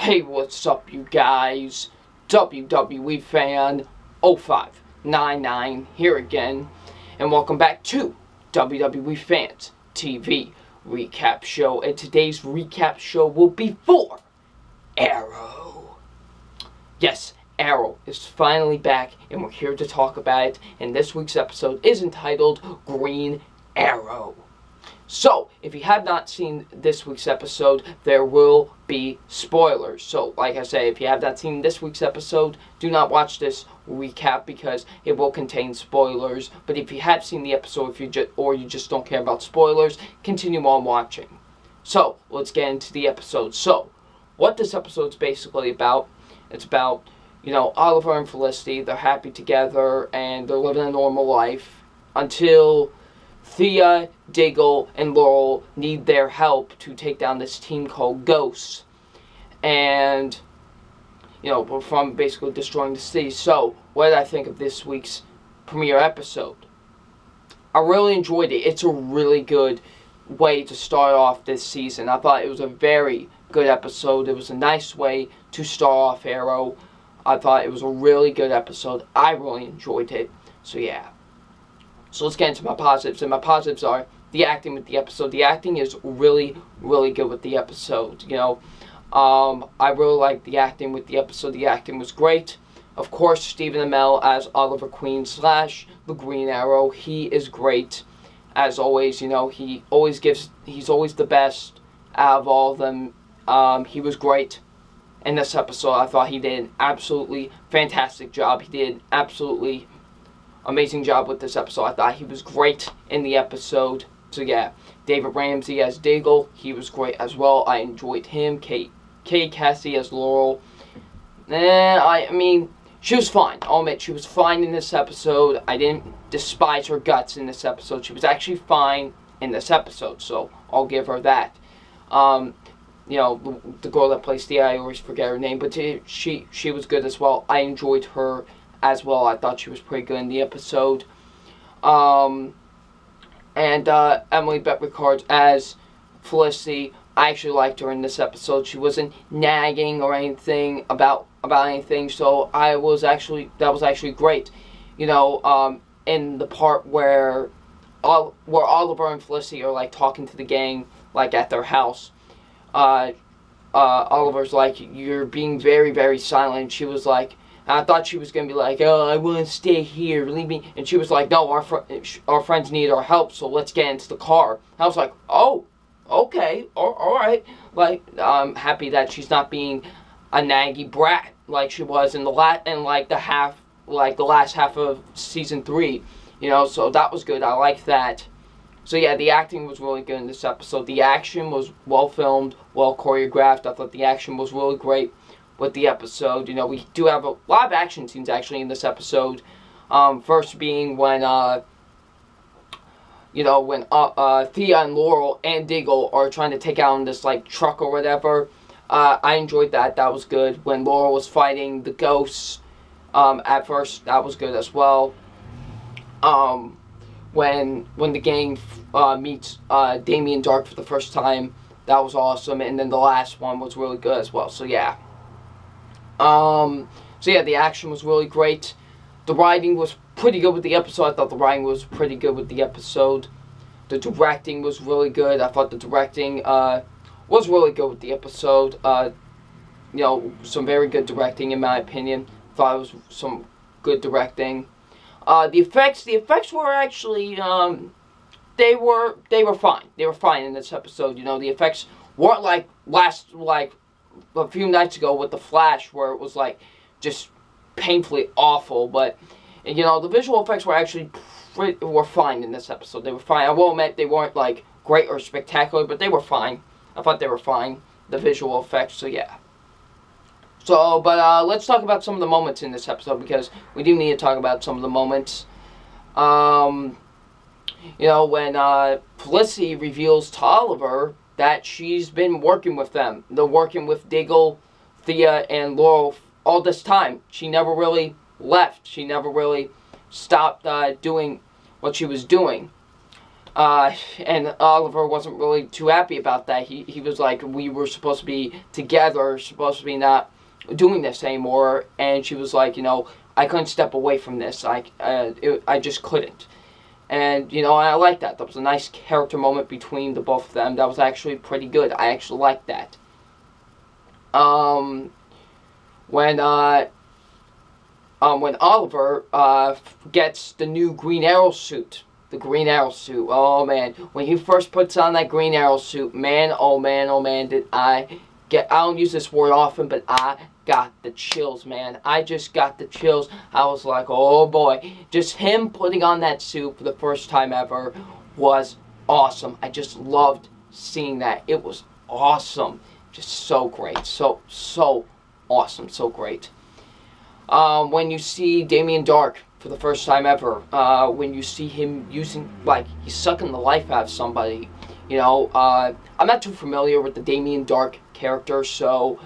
Hey, what's up, you guys? WWE fan 0599 here again, and welcome back to WWE Fans TV Recap Show. And today's recap show will be for Arrow. Yes, Arrow is finally back, and we're here to talk about it. And this week's episode is entitled Green Arrow. So, if you have not seen this week's episode, there will be spoilers. So, like I say, if you have not seen this week's episode, do not watch this recap because it will contain spoilers. But if you have seen the episode, or you just don't care about spoilers, continue on watching. So, let's get into the episode. So, what this episode's basically about, it's about, Oliver and Felicity. They're happy together and they're living a normal life until Thea, Diggle, and Laurel need their help to take down this team called Ghosts. And, from basically destroying the city. So, what did I think of this week's premiere episode? I really enjoyed it. It's a really good way to start off this season. I thought it was a very good episode. It was a nice way to start off Arrow. I thought it was a really good episode. I really enjoyed it. So, yeah. So let's get into my positives, and my positives are the acting with the episode. The acting is really, really good with the episode, I really liked the acting with the episode. The acting was great. Of course, Stephen Amell as Oliver Queen / the Green Arrow. He is great, as always. He's always the best out of all of them. He was great in this episode. I thought he did an absolutely fantastic job. He did absolutely amazing job with this episode. I thought he was great in the episode. So yeah, David Ramsey as Diggle, he was great as well. I enjoyed him. Kate Cassie as Laurel. I mean, she was fine. I'll admit, she was fine in this episode. I didn't despise her guts in this episode. She was actually fine in this episode, so I'll give her that. The girl that plays Thea, I always forget her name, but she was good as well. I enjoyed her as well. I thought she was pretty good in the episode. And Emily Bett Rickards as Felicity. I actually liked her in this episode. She wasn't nagging or anything about anything, so that was actually great. In the part where Oliver and Felicity are like talking to the gang like at their house. Oliver's like, "You're being very, very silent." She was like, I thought she was going to be like, "Oh, I want to stay here, leave me." And she was like, "No, our friends need our help, so let's get into the car." I was like, "Oh, okay, all right." Like, I'm happy that she's not being a naggy brat like she was in the last half of season 3, so that was good. I liked that. So yeah, the acting was really good in this episode. The action was well filmed, well choreographed. I thought the action was really great with the episode. We do have a lot of action scenes actually in this episode. First being when Thea and Laurel and Diggle are trying to take out this like truck or whatever. I enjoyed that. That was good. When Laurel was fighting the ghosts, at first, that was good as well. When the gang meets Damien Dark for the first time, that was awesome. And then the last one was really good as well. So yeah. The action was really great. The writing was pretty good with the episode. I thought the writing was pretty good with the episode. The directing was really good. I thought the directing was really good with the episode. Some very good directing in my opinion. Thought it was some good directing. The effects were actually they were fine. They were fine in this episode. The effects weren't like a few nights ago with the Flash, where it was like just painfully awful. But the visual effects were actually were fine in this episode. They were fine. I will admit they weren't like great or spectacular, but they were fine. I thought they were fine, the visual effects. So yeah. So, but let's talk about some of the moments in this episode, because we do need to talk about some of the moments. When Felicity reveals to Oliver that she's been working with them. They're working with Diggle, Thea, and Laurel all this time. She never really left. She never really stopped doing what she was doing. And Oliver wasn't really too happy about that. He was like, we were supposed to be together, supposed to be not doing this anymore. And she was like, you know, I couldn't step away from this. I just couldn't. And, you know, I like that. That was a nice character moment between the both of them. That was actually pretty good. I actually liked that. When Oliver gets the new Green Arrow suit. The Green Arrow suit. Oh, man. When he first puts on that Green Arrow suit, man, oh, man, did I get... I don't use this word often, but I got the chills, man. I just got the chills. I was like, oh, boy. Just him putting on that suit for the first time ever was awesome. I just loved seeing that. It was awesome. Just so great. So awesome. So great. When you see Damien Dark for the first time ever, when you see him using, like, he's sucking the life out of somebody, you know, I'm not too familiar with the Damien Dark character, so,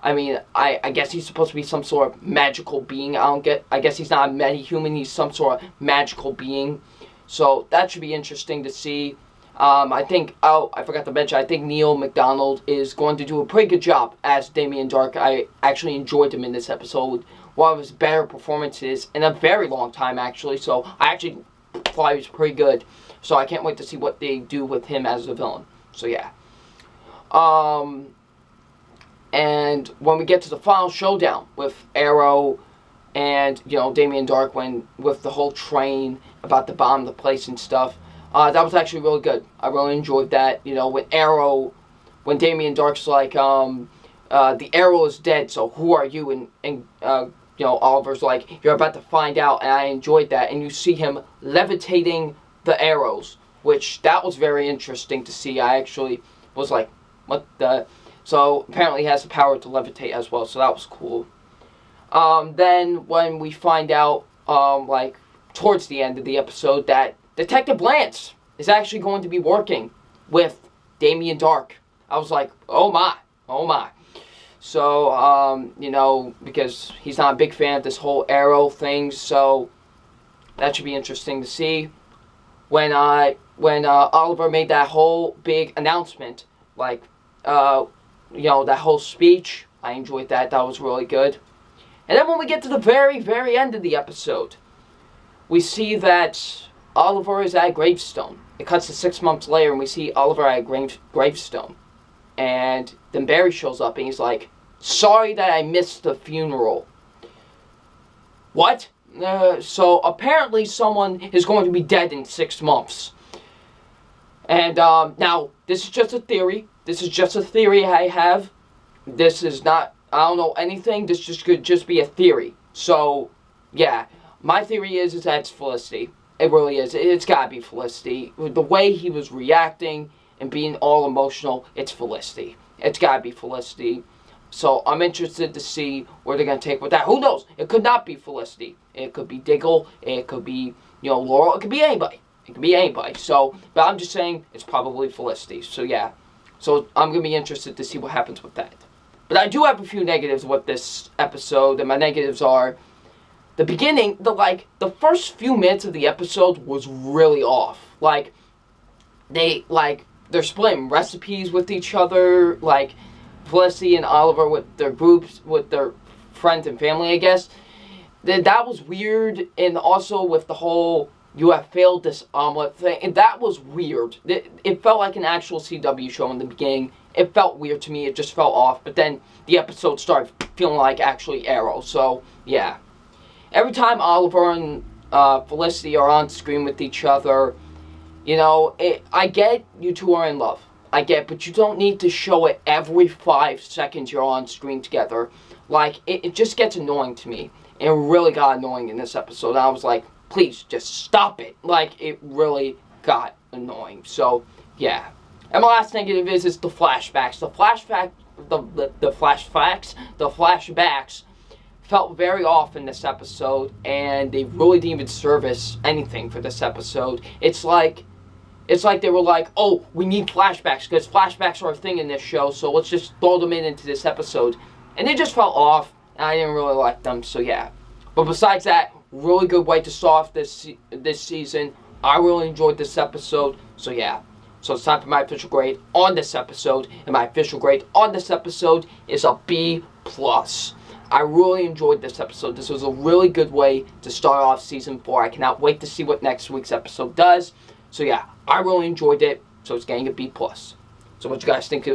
I mean, I guess he's supposed to be some sort of magical being. I guess he's not a meta-human, he's some sort of magical being, so that should be interesting to see. I think, oh, I forgot to mention, I think Neil McDonald is going to do a pretty good job as Damien Dark. I actually enjoyed him in this episode. One of his better performances in a very long time, actually. So, I actually thought he was pretty good. So, I can't wait to see what they do with him as a villain. So, yeah. And when we get to the final showdown with Arrow and, you know, Damien Dark, with the whole train about to bomb the place and stuff, that was actually really good. I really enjoyed that. You know, when Damien Dark's like, the Arrow is dead, so who are you? And you know, Oliver's like, you're about to find out, and I enjoyed that. And you see him levitating the arrows, which, that was very interesting to see. I actually was like, what the... So, apparently he has the power to levitate as well, so that was cool. Then, when we find out, like, towards the end of the episode, that Detective Lance is actually going to be working with Damien Dark, I was like, oh my, oh my. So, you know, because he's not a big fan of this whole Arrow thing, so that should be interesting to see. When Oliver made that whole big announcement, like, you know, that whole speech, I enjoyed that. That was really good. And then when we get to the very, very end of the episode, we see that Oliver is at a gravestone. It cuts to 6 months later, and we see Oliver at a gravestone. And then Barry shows up, and he's like, sorry that I missed the funeral. What? So apparently someone is going to be dead in 6 months. And now, this is just a theory. This is just a theory I have. This is not, I don't know anything. This just could just be a theory. So, yeah. My theory is that it's Felicity. It really is. It's gotta be Felicity. The way he was reacting and being all emotional, it's Felicity. It's gotta be Felicity. So I'm interested to see where they're gonna take with that. Who knows? It could not be Felicity. It could be Diggle. It could be, you know, Laurel. It could be anybody. It could be anybody. So, but I'm just saying it's probably Felicity. So yeah. So I'm gonna be interested to see what happens with that. But I do have a few negatives with this episode, and my negatives are the beginning. The first few minutes of the episode was really off. Like, they're splitting recipes with each other, like Felicity and Oliver with their groups, with their friends and family, I guess. That was weird, and also with the whole, you have failed this omelet thing, and that was weird. It felt like an actual CW show in the beginning. It felt weird to me, it just felt off, but then the episode started feeling like actually Arrow, so yeah. Every time Oliver and Felicity are on screen with each other, you know, I get you two are in love. I get, but you don't need to show it every 5 seconds you're on screen together. Like, it just gets annoying to me. It really got annoying in this episode. I was like, please, just stop it. Like, it really got annoying. So, yeah. And my last negative is the flashbacks. The flashbacks felt very off in this episode, and they really didn't even service anything for this episode. It's like they were like, oh, we need flashbacks, because flashbacks are a thing in this show, so let's just throw them into this episode. And they just felt off, and I didn't really like them, so yeah. But besides that, really good way to start off this season. I really enjoyed this episode. So yeah, so it's time for my official grade on this episode, and my official grade on this episode is a B+. I really enjoyed this episode. This was a really good way to start off season 4. I cannot wait to see what next week's episode does. So yeah, I really enjoyed it, so it's getting a B+. So what you guys think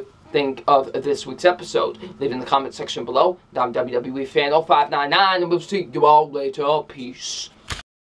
of this week's episode? Leave it in the comment section below. I'm WWE Fan 0599, and we'll see you all later. Peace.